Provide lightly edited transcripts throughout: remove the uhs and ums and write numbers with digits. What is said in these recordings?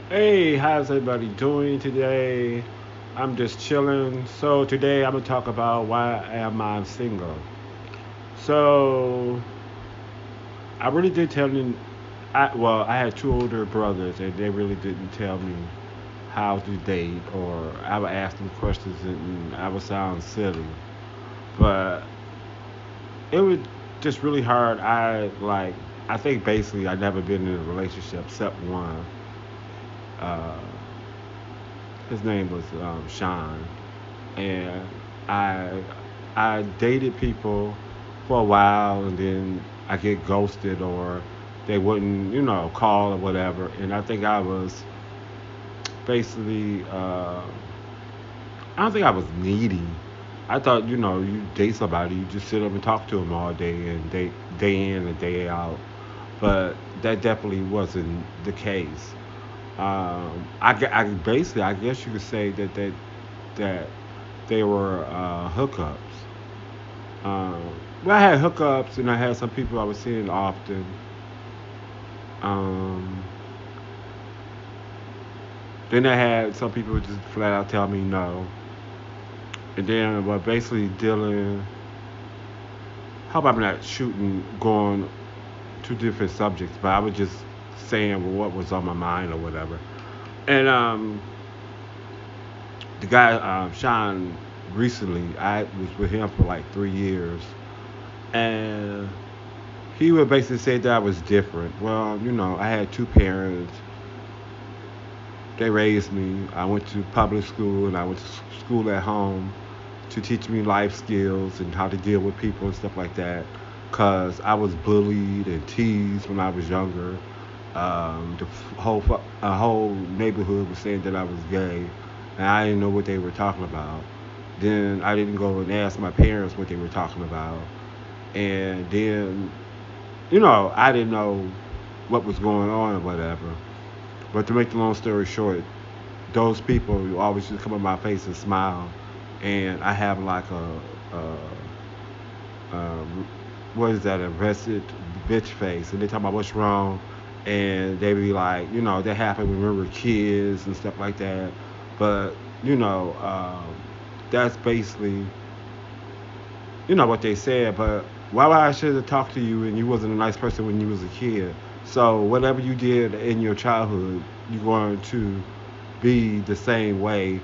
Hey, how's everybody doing today? I'm just chilling. So today I'm gonna talk about why am I single. So I really did tell you. I had two older brothers, and they really didn't tell me how to date, or I would ask them questions, and I would sound silly. But it was just really hard. I think basically I never been in a relationship except one. Uh, his name was Sean, and I I dated people for a while, and then I get ghosted or they wouldn't, call or whatever. And I think I was basically, I don't think I was needy. I thought, you date somebody, you just sit up and talk to them all day and day in and day out. But that definitely wasn't the case. I basically, I guess you could say that they were hookups. Well, I had hookups, and I had some people I was seeing often. Um, then I had some people just flat out tell me no. And then, but basically dealing. How about I'm not shooting, going two different subjects, but I was just saying what was on my mind or whatever. And the guy, Sean, recently, I was with him for like 3 years, and he would basically say that I was different. Well, I had two parents. They raised me. I went to public school and I went to school at home to teach me life skills and how to deal with people and stuff like that. Cause I was bullied and teased when I was younger. The whole neighborhood was saying that I was gay, and I didn't know what they were talking about. Then I didn't go and ask my parents what they were talking about, and then I didn't know what was going on or whatever. But to make the long story short, those people who always just come in my face and smile, and I have like a what is that, a arrested bitch face, and they talk about what's wrong, and they be like, that happened when we were kids and stuff like that. But you know, that's basically what they said. But why would I should have talked to you and you wasn't a nice person when you was a kid? So whatever you did in your childhood, you're going to be the same way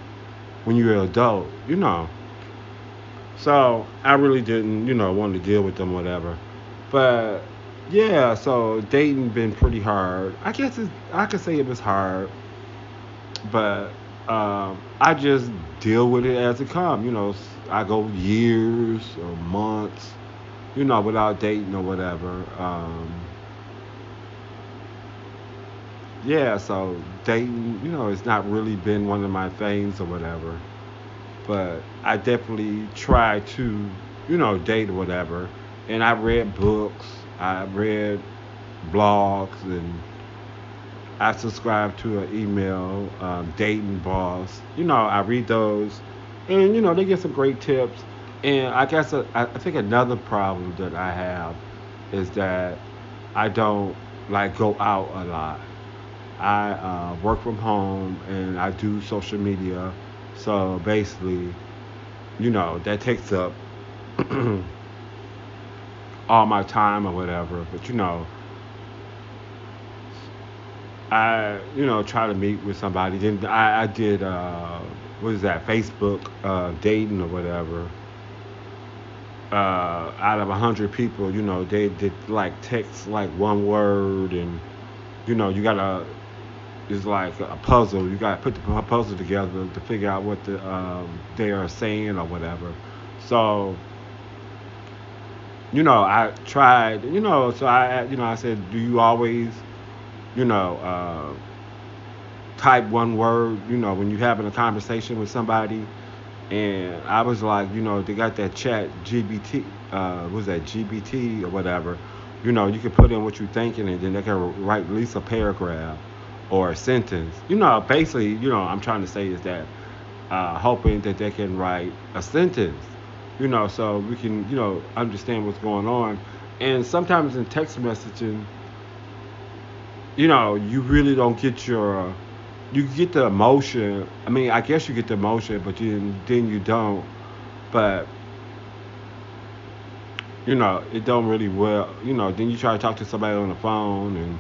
when you're an adult. So I really didn't, want to deal with them, whatever. But yeah, so dating been pretty hard. I could say it was hard, but I just deal with it as it comes. I go years or months, without dating or whatever. Yeah, so dating, it's not really been one of my things or whatever. But I definitely try to, date or whatever. And I read books, I read blogs, and I subscribe to an email, Dating Boss. I read those, and they get some great tips. And I guess I think another problem that I have is that I don't like go out a lot. I work from home and I do social media. So basically, that takes up all my time or whatever. But I try to meet with somebody. Then I did what is that, Facebook dating or whatever. Out of 100 people, they did like text like one word, and you gotta, it's like a puzzle. You gotta put the puzzle together to figure out what they are saying or whatever. So I tried. So I said, do you always you know uh, type one word, when you're having a conversation with somebody? And I was like, they got that chat GBT, was that GBT or whatever. You can put in what you're thinking, and then they can write at least a paragraph or a sentence. Basically, I'm trying to say is that hoping that they can write a sentence, so we can, understand what's going on. And sometimes in text messaging, you really don't get your you get the emotion. I mean, I guess you get the emotion, but then you don't. But it don't really well. Then you try to talk to somebody on the phone, and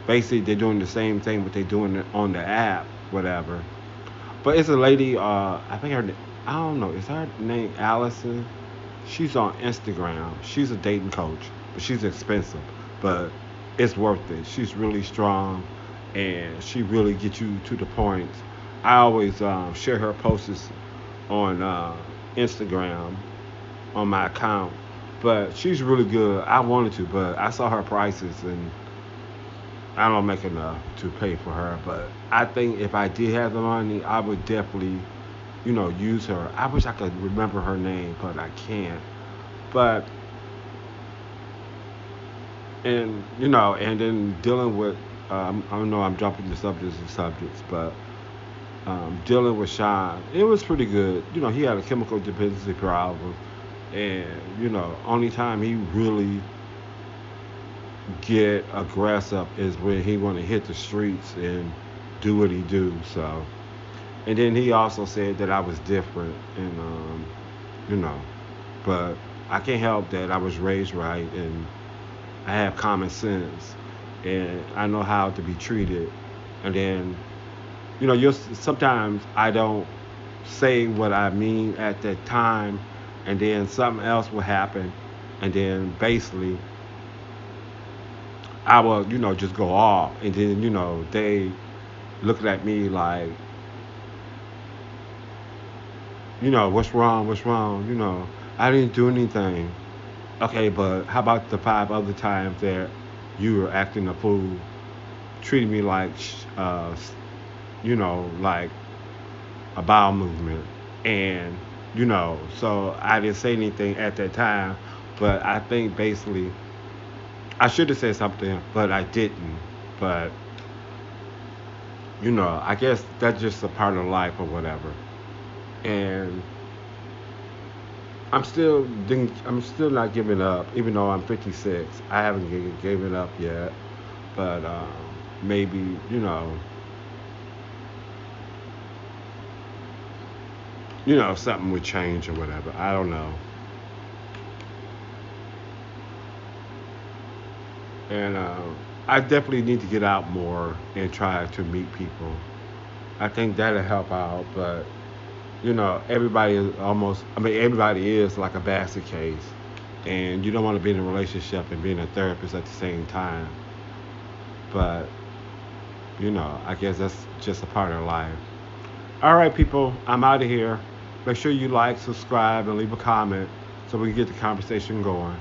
basically they're doing the same thing, but they're doing it on the app, whatever. But it's a lady. I think I don't know. Is her name Allison? She's on Instagram. She's a dating coach, but she's expensive. But it's worth it. She's really strong, and she really gets you to the point. I always share her posts on Instagram on my account, but she's really good. I wanted to, but I saw her prices, and I don't make enough to pay for her. But I think if I did have the money, I would definitely, use her. I wish I could remember her name, but I can't. But and then dealing with, I don't know, I'm jumping the subjects and subjects, but dealing with Sean, it was pretty good. He had a chemical dependency problem, and only time he really get aggressive is when he want to hit the streets and do what he do. So, and then he also said that I was different, and you know, but I can't help that I was raised right, and I have common sense, and I know how to be treated. And then you sometimes I don't say what I mean at that time, and then something else will happen, and then basically I will, just go off, and then they looking at me like, what's wrong, I didn't do anything. Okay, but how about the five other times that you were acting a fool, treating me like, like a bowel movement, and so I didn't say anything at that time, but I think basically I should have said something, but I didn't. But I guess that's just a part of life or whatever. And I'm still not giving up, even though I'm 56. I haven't given up yet, but maybe something would change or whatever. I don't know. And I definitely need to get out more and try to meet people. I think that'll help out, but everybody is almost, I mean, everybody is like a basket case. And you don't want to be in a relationship and being a therapist at the same time. But, I guess that's just a part of life. All right, people, I'm out of here. Make sure you like, subscribe, and leave a comment so we can get the conversation going.